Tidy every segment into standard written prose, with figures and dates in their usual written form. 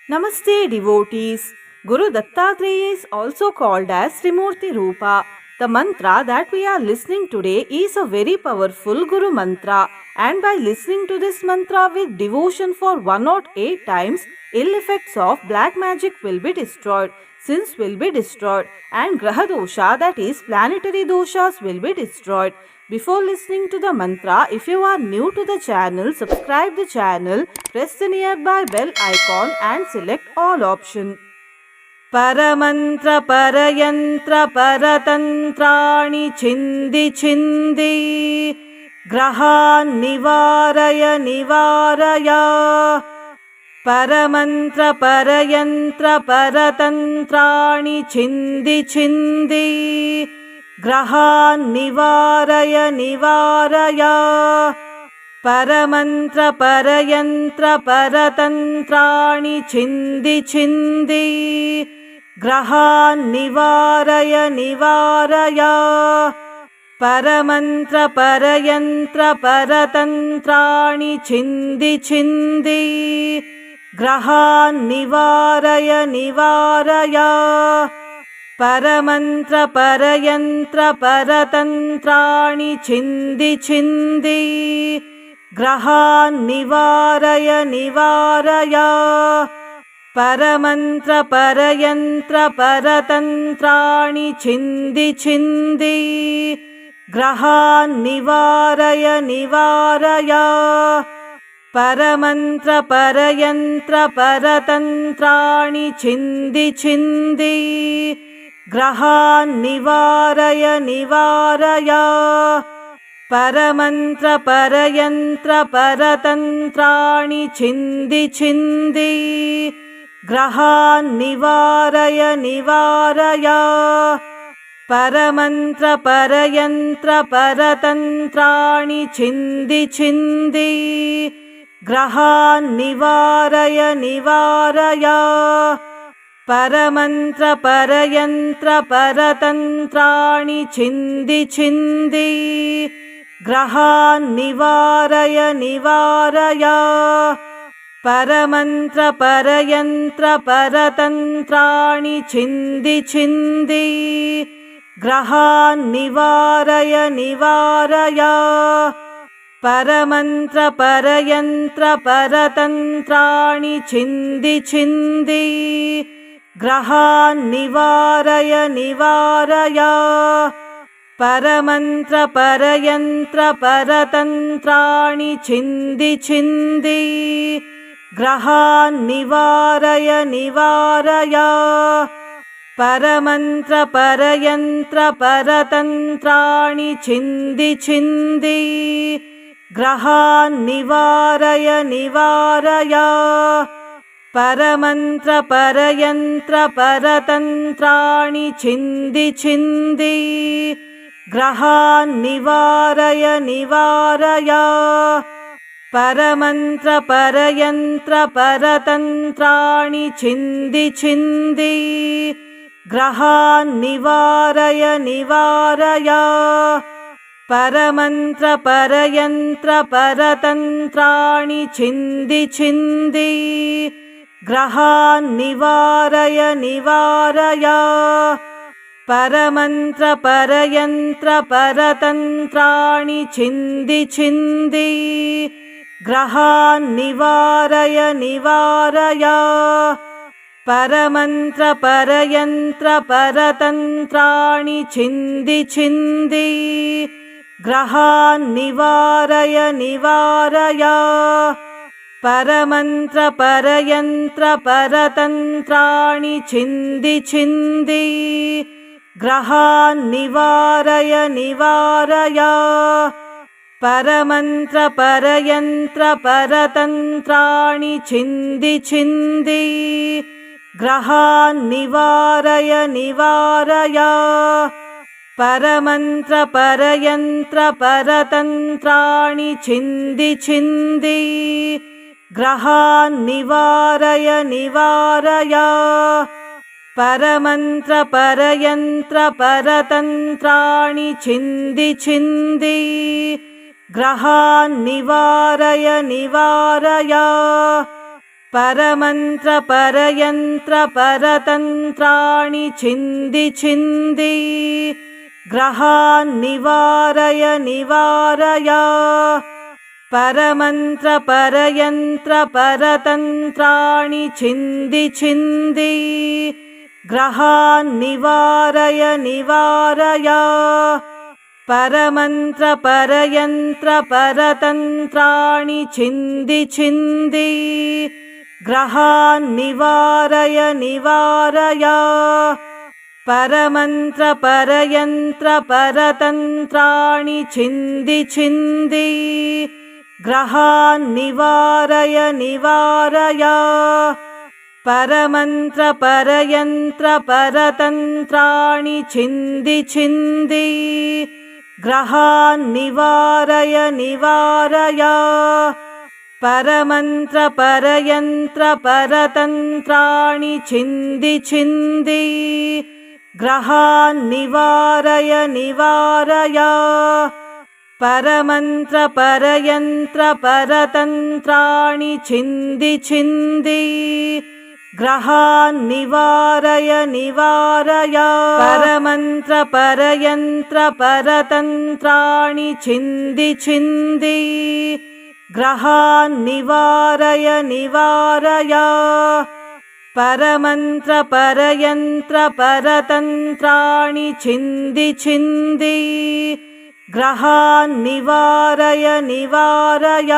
Namaste devotees. Guru Dattatreya is also called as Trimurti Rupa. The mantra that we are listening today is a very powerful Guru mantra, and by listening to this mantra with devotion for 108 times, ill effects of black magic will be destroyed, sins will be destroyed, and Graha dosha, that is planetary doshas, will be destroyed. Before listening to the mantra, if you are new to the channel, subscribe the channel, press the nearby bell icon and select all option. Paramantra parayantra paratantrani chindi chindi grahan nivaraya nivaraya. Paramantra parayantra paratantrani chindi chindi grahan nivaraya nivaraya. Paramantra parayantra paratantrani chindi chindi grahan nivaraya nivaraya. Paramantra parayantra paratantrani chindi chindi grahan nivaraya nivaraya. Paramantra parayantra paratantrani chindi chindi grahan nivaraya nivaraya. Paramantra parayantra paratantrani chindi chindi grahan nivaraya nivaraya. Paramantra parayantra paratantrani chindi chindi grahan nivaraya nivaraya. Paramantra parayantra paratantrani chindi chindi grahan nivaraya nivaraya. Paramantra parayantra paratantrani chindi chindi grahan nivaraya nivaraya. Paramantra parayantra paratantrani chindi chindi grahan nivaraya nivaraya. Paramantra parayantra paratantrani chindi chindi grahan nivaraya nivaraya. Paramantra parayantra paratantrani chindi chindi grahan nivaraya nivaraya. Paramantra parayantra paratantrani chindi chindi grahan nivaraya nivaraya. Paramantra parayantra paratantrani chindi chindi grahan nivaraya nivaraya. Paramantra parayantra paratantrani chindi chindi grahan nivaraya nivaraya. Paramantra parayantra paratantrani chindi chindi grahan nivaraya nivaraya. Paramantra parayantra paratantrani chindi chindi grahan nivaraya nivaraya. Paramantra parayantra paratantrani chindi chindi grahan nivaraya nivaraya. Paramantra parayantra paratantrani chindi chindi grahan nivaraya nivaraya. Paramantra parayantra paratantrani chindi chindi grahan nivaraya nivaraya. Paramantra parayantra paratantrani chindi chindi grahan nivaraya nivaraya. Paramantra parayantra paratantrani chindi chindi grahan nivaraya nivaraya. Paramantra parayantra paratantrani chindi chindi grahan nivaraya nivaraya. परमन्त्र परयन्त्र परतन्त्राणि छिन्दि छिन्दि ग्रहान् निवारय निवारय परमन्त्र परयन्त्र परतन्त्राणि छिन्दि छिन्दि ग्रहान् निवारय निवारय परमन्त्र परयन्त्र परतन्त्राणि छिन्दि छिन्दि ग्रहान् निवारय निवारय परमन्त्र परयन्त्र परतन्त्राणि छिन्दि छिन्दि ग्रहान् निवारय निवारय परमन्त्र परयन्त्र परतन्त्राणि छिन्दि छिन्दि ग्रहान् निवारय निवारय परमन्त्र परयन्त्र परतन्त्राणि छिन्दि छिन्दि ग्रहान् निवारय निवारय परमन्त्र परयन्त्र परतन्त्राणि छिन्दि छिन्दि ग्रहान् निवारय निवारय परमन्त्र परयन्त्र परतन्त्राणि छिन्दि छिन्दि ग्रहान् निवारय निवारय परमन्त्र परयन्त्र परतन्त्राणि छिन्दि छिन्दि ग्रहान् निवारय निवारय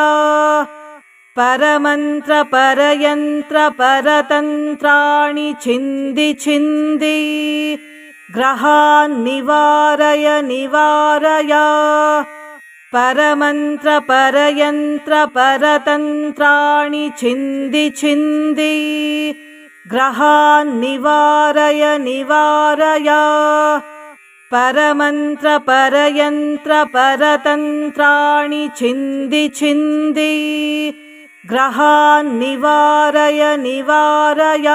परमन्त्र परयन्त्र परतन्त्राणि छिन्दि छिन्दि ग्रहान् निवारय निवारय परमन्त्र परयन्त्र परतन्त्राणि छिन्दि छिन्दि ग्रहान् निवारय निवारय परमन्त्र परयन्त्र परतन्त्राणि छिन्दि छिन्दि ग्रहान् निवारय निवारय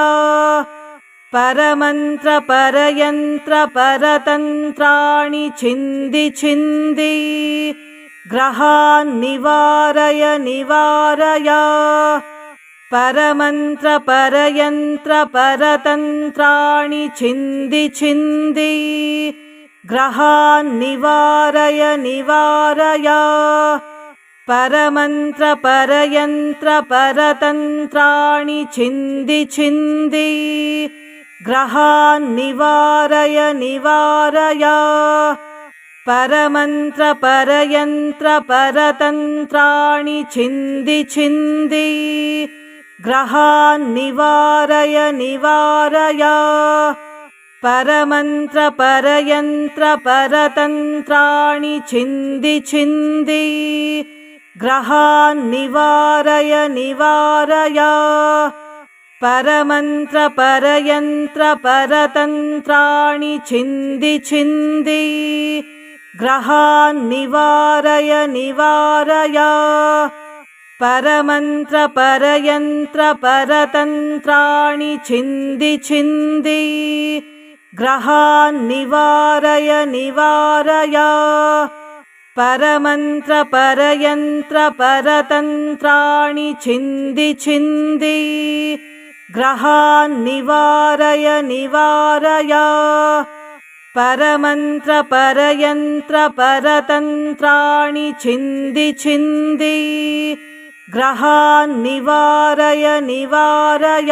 परमन्त्र परयन्त्र परतन्त्राणि छिन्दि छिन्दि ग्रहान् निवारय निवारय परमन्त्र परयन्त्र परतन्त्राणि छिन्दि छिन्दि ग्रहान् निवारय निवारय परमन्त्र परयन्त्र परतन्त्राणि छिन्दि छिन्दि ग्रहान् निवारय निवारय परमन्त्र परयन्त्र परतन्त्राणि छिन्दि छिन्दि ग्रहान् निवारय निवारय परमन्त्र परयन्त्र परतन्त्राणि छिन्दि छिन्दि ग्रहान् निवारय निवारय परमन्त्र परयन्त्र परतन्त्राणि छिन्दि छिन्दि ग्रहान् निवारय निवारय परमन्त्र परयन्त्र परतन्त्राणि छिन्दि छिन्दि ग्रहान् निवारय निवारय परमन्त्र परयन्त्र परतन्त्राणि छिन्दि छिन्दि ग्रहान् निवारय निवारय परमन्त्र परयन्त्र परतन्त्राणि छिन्दि छिन्दि ग्रहान् निवारय निवारय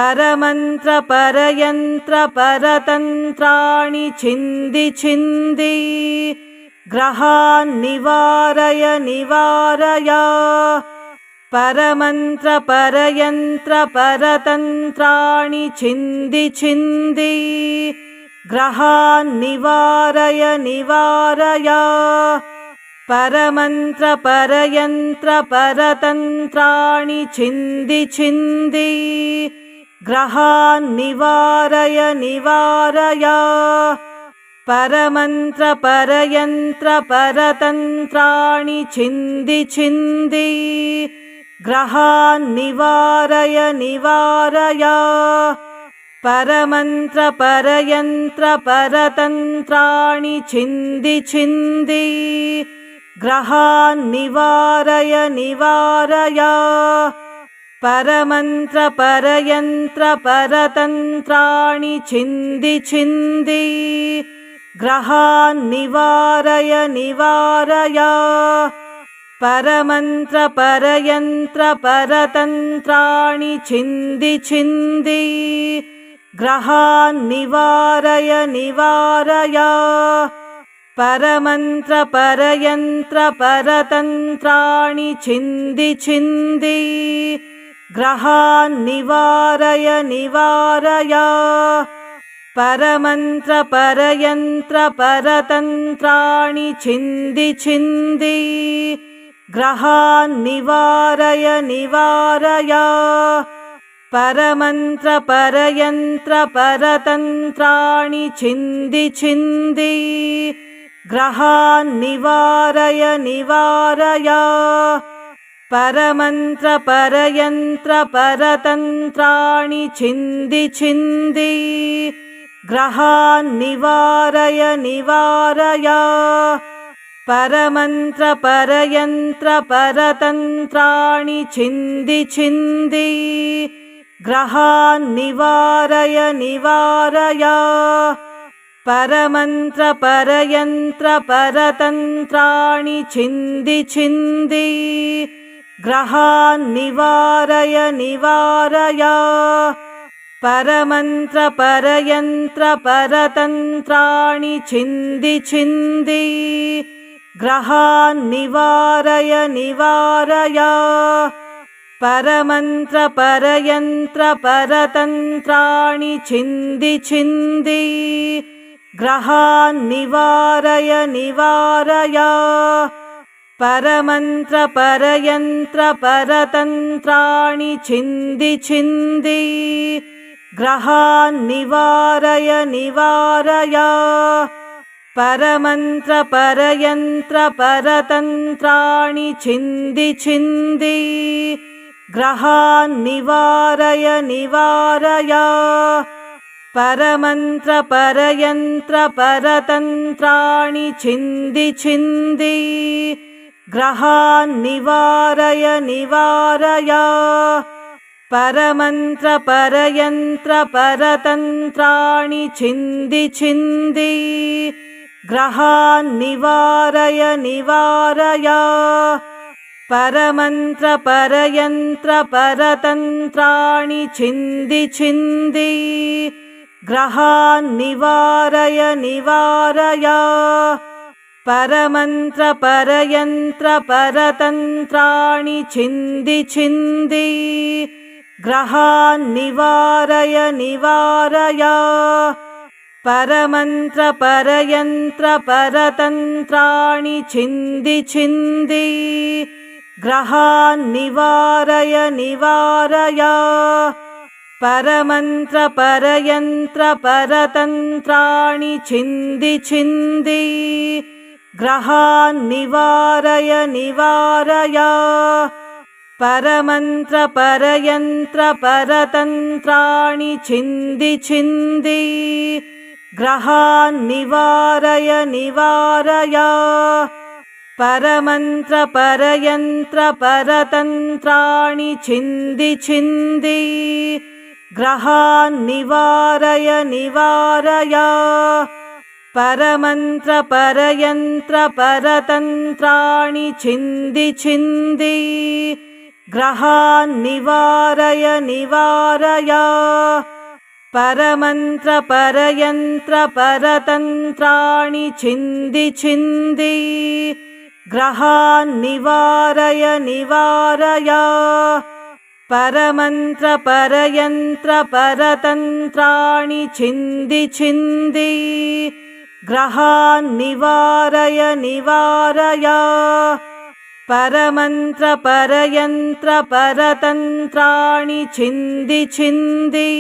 परमन्त्र परयन्त्र परतन्त्राणि छिन्दि छिन्दि ग्रहान् निवारय निवारय परमन्त्र परयन्त्र परतन्त्राणि छिन्दि छिन्दि ग्रहान् निवारय निवारय परमन्त्र परयन्त्र परतन्त्राणि छिन्दि छिन्दि ग्रहान् निवारय निवारय परमन्त्र परयन्त्र परतन्त्राणि छिन्दि छिन्दि ग्रहान् निवारय निवारय परमन्त्र परयन्त्र परतन्त्राणि छिन्दि छिन्दि ग्रहान् निवारय निवारय परमन्त्रपरयन्त्रपरतन्त्राणि छिन्दि छिन्दि ग्रहान् निवारय निवारय परमन्त्रपरयन्त्रपरतन्त्राणि छिन्दि छिन्दि ग्रहान् निवारय निवारय परमन्त्रपरयन्त्रपरतन्त्राणि छिन्दि छिन्दि ग्रहान् निवारय निवारय परमन्त्रपरयन्त्रपरतन्त्राणि छिन्दि छिन्दि ग्रहान् निवारय निवारय परमन्त्रपरयन्त्रपरतन्त्राणि छिन्दि छिन्दि ग्रहान् निवारय निवारय परमन्त्रपरयन्त्रपरतन्त्राणि छिन्दि छिन्दि ग्रहान् निवारय निवारय परमन्त्रपरयन्त्रपरतन्त्राणि छिन्दि छिन्दि ग्रहान् निवारय निवारय परमन्त्रपरयन्त्रपरतन्त्राणि छिन्दि छिन्दि ग्रहान् निवारय निवारय परमन्त्रपरयन्त्रपरतन्त्राणि छिन्दि छिन्दि ग्रहान् निवारय निवारय परमन्त्रपरयन्त्रपरतन्त्राणि छिन्दि छिन्दि ग्रहान् निवारय निवारय परमन्त्रपरयन्त्रपरतन्त्राणि छिन्दि छिन्दि ग्रहान् निवारय निवारय परमन्त्रपरयन्त्रपरतन्त्राणि छिन्दि छिन्दि ग्रहान् निवारय निवारय परमन्त्रपरयन्त्रपरतन्त्राणि छिन्दि छिन्दि ग्रहान् निवारय निवारय परमन्त्रपरयन्त्रपरतन्त्राणि छिन्दि छिन्दि ग्रहान् निवारय निवारय परमन्त्रपरयन्त्रपरतन्त्राणि छिन्दि छिन्दि ग्रहान् निवारय निवारय परमन्त्रपरयन्त्रपरतन्त्राणि छिन्दि छिन्दि ग्रहान् निवारय निवारय परमन्त्रपरयन्त्रपरतन्त्राणि छिन्दि छिन्दि ग्रहान् निवारय निवारय परमन्त्रपरयन्त्रपरतन्त्राणि छिन्दि छिन्दि ग्रहान् निवारय निवारय परमन्त्रपरयन्त्रपरतन्त्राणि छिन्दि छिन्दि ग्रहान् निवारय निवारय परमन्त्रपरयन्त्रपरतन्त्राणि छिन्दि छिन्दि ग्रहान् निवारय निवारय परमन्त्रपरयन्त्रपरतन्त्राणि छिन्दि छिन्दि ग्रहान् निवारय निवारय परमन्त्रपरयन्त्रपरतन्त्राणि छिन्दि छिन्दि ग्रहान् निवारय निवारय परमन्त्रपरयन्त्रपरतन्त्राणि छिन्दि छिन्दि ग्रहान् निवारय निवारय परमन्त्रपरयन्त्रपरतन्त्राणि छिन्दि छिन्दि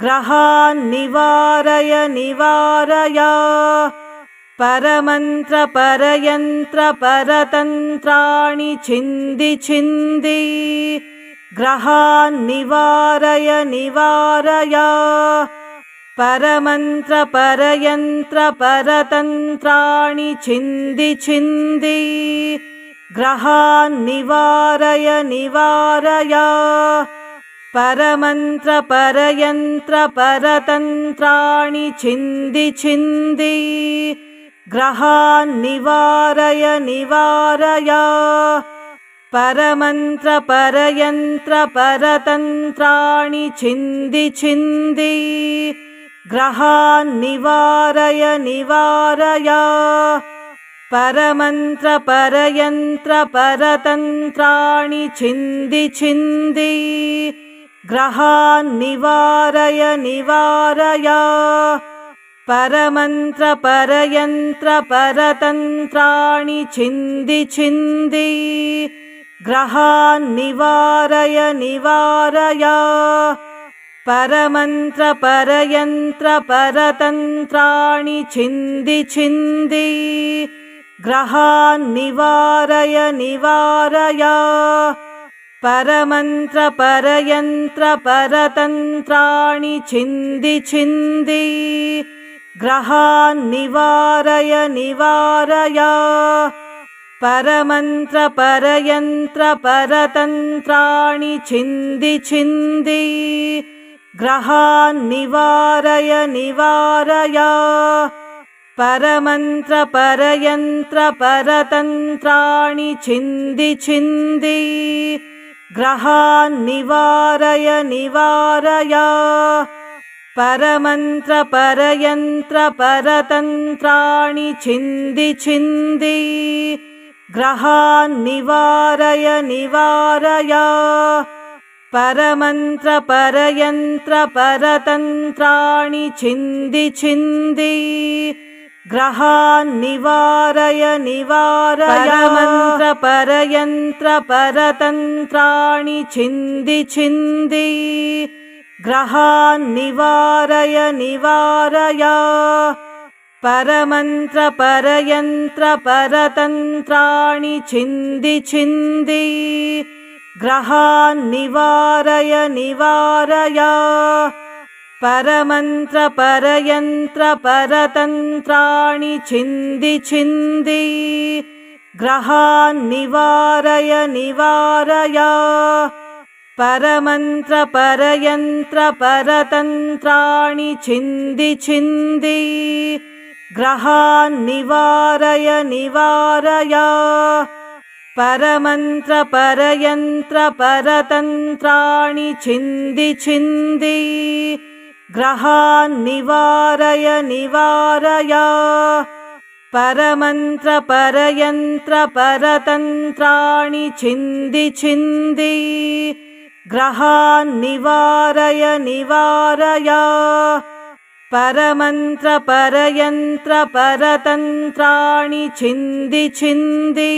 ग्रहान् निवारय निवारय परमन्त्रपरयन्त्रपरतन्त्राणि छिन्दि छिन्दि ग्रहान् निवारय निवारय परमन्त्रपरयन्त्रपरतन्त्राणि छिन्दि छिन्दि ग्रहान् निवारय निवारय परमन्त्र परयन्त्र परतन्त्राणि छिन्दि छिन्दि ग्रहान् निवारय निवारय परमन्त्र परयन्त्र परतन्त्राणि छिन्दि छिन्दि ग्रहान् निवारय निवारय परमन्त्र परयन्त्र परतन्त्राणि छिन्दि छिन्दि ग्रहान् निवारय निवारय परमन्त्र परयन्त्र परतन्त्राणि छिन्दि छिन्दि ग्रहान् निवारय निवारय परमन्त्र परयन्त्र परतन्त्राणि छिन्दि छिन्दि ग्रहान् निवारय निवारय परमन्त्र परयन्त्र परतन्त्राणि छिन्दि छिन्दि ग्रहान् निवारय निवारय परमन्त्र परयन्त्र परतन्त्राणि छिन्दि छिन्दि ग्रहान् निवारय निवारय परमन्त्र परयन्त्र परतन्त्राणि छिन्दि छिन्दि ग्रहान् निवारय निवारय परमन्त्र परयन्त्र परतन्त्राणि छिन्दि छिन्दि ग्रहान् निवारय निवारय परमन्त्र परयन्त्र परतन्त्राणि छिन्दि छिन्दि ग्रहान् निवारय निवारय परमन्त्र परयन्त्र परतन्त्राणि छिन्दि छिन्दि ग्रहान् निवारय निवारय परमन्त्र परयन्त्र परतन्त्राणि छिन्दि छिन्दि ग्रहान् निवारय निवारय परमन्त्र परयन्त्र परतन्त्राणि छिन्दि छिन्दि ग्रहान् निवारय निवारय परमन्त्र परयन्त्र परतन्त्राणि छिन्दि छिन्दि ग्रहान् निवारय निवारय परमन्त्र परयन्त्र परतन्त्राणि छिन्दि छिन्दि ग्रहान् निवारय निवारय परमन्त्र परयन्त्र परतन्त्राणि छिन्दि छिन्दि ग्रहान् निवारय निवारय परमन्त्र परयन्त्र परतन्त्राणि छिन्दि छिन्दि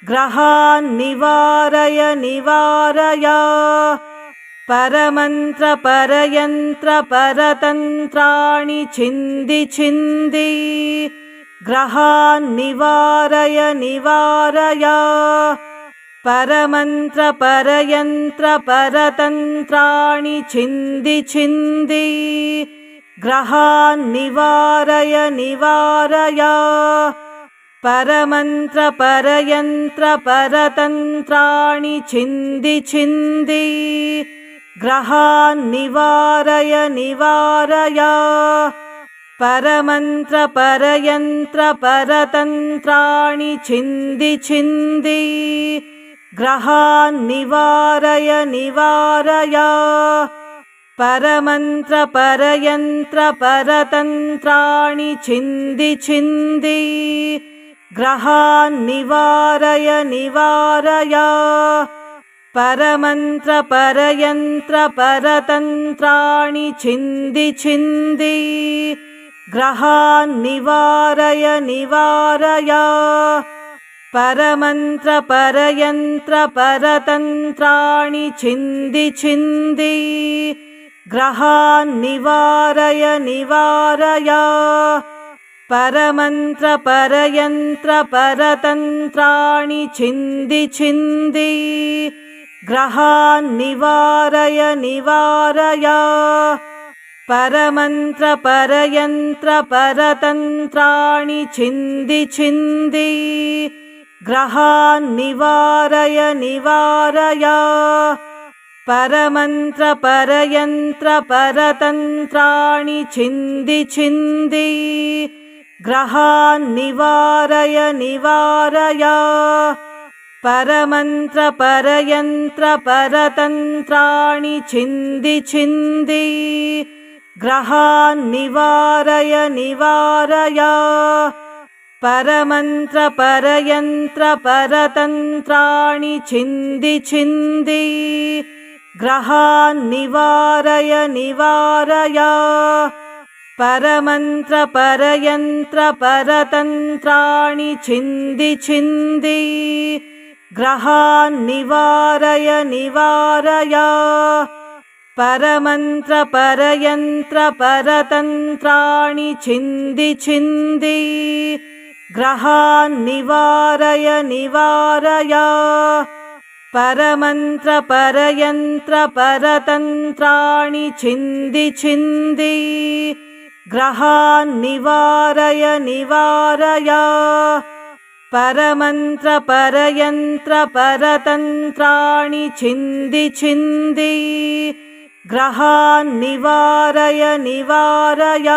ग्रहान् निवारय निवारय परमन्त्र परयन्त्र परतन्त्राणि छिन्दि छिन्दि ग्रहान् निवारय निवारय परमन्त्र परयन्त्र परतन्त्राणि छिन्दि छिन्दि ग्रहान् निवारय निवारय परमन्त्र परयन्त्र परतन्त्राणि छिन्दि छिन्दि ग्रहान् निवारय निवारय परमन्त्र परयन्त्र परतन्त्राणि छिन्दि छिन्दि ग्रहान् निवारय निवारय परमन्त्र परयन्त्र परतन्त्राणि छिन्दि छिन्दि ग्रहान् निवारय निवारय परमन्त्र परयन्त्र परतन्त्राणि छिन्दि छिन्दि ग्रहान् निवारय निवारय परमन्त्र परयन्त्र परतन्त्राणि छिन्दि छिन्दि ग्रहान् निवारय निवारय परमन्त्र परयन्त्र परतन्त्राणि छिन्दि छिन्दि ग्रहान् निवारय निवारय परमन्त्र परयन्त्र परतन्त्राणि छिन्दि छिन्दि ग्रहान् निवारय निवारय परमन्त्रपरयन्त्रपरतन्त्राणि छिन्दि छिन्दि ग्रहान् निवारय निवारय परमन्त्रपरयन्त्रपरतन्त्राणि छिन्दि छिन्दि ग्रहान् निवारय निवारय परमन्त्रपरयन्त्रपरतन्त्राणि छिन्दि छिन्दि ग्रहान् निवारय निवारय परमन्त्रपरयन्त्रपरतन्त्राणि छिन्दि छिन्दि ग्रहान् निवारय निवारय परमन्त्रपरयन्त्रपरतन्त्राणि छिन्दि छिन्दि ग्रहान् निवारय निवारय परमन्त्रपरयन्त्रपरतन्त्राणि छिन्दि छिन्दि ग्रहान् निवारय निवारय परमन्त्रपरयन्त्रपरतन्त्राणि छिन्दि छिन्दि ग्रहान् निवारय निवारय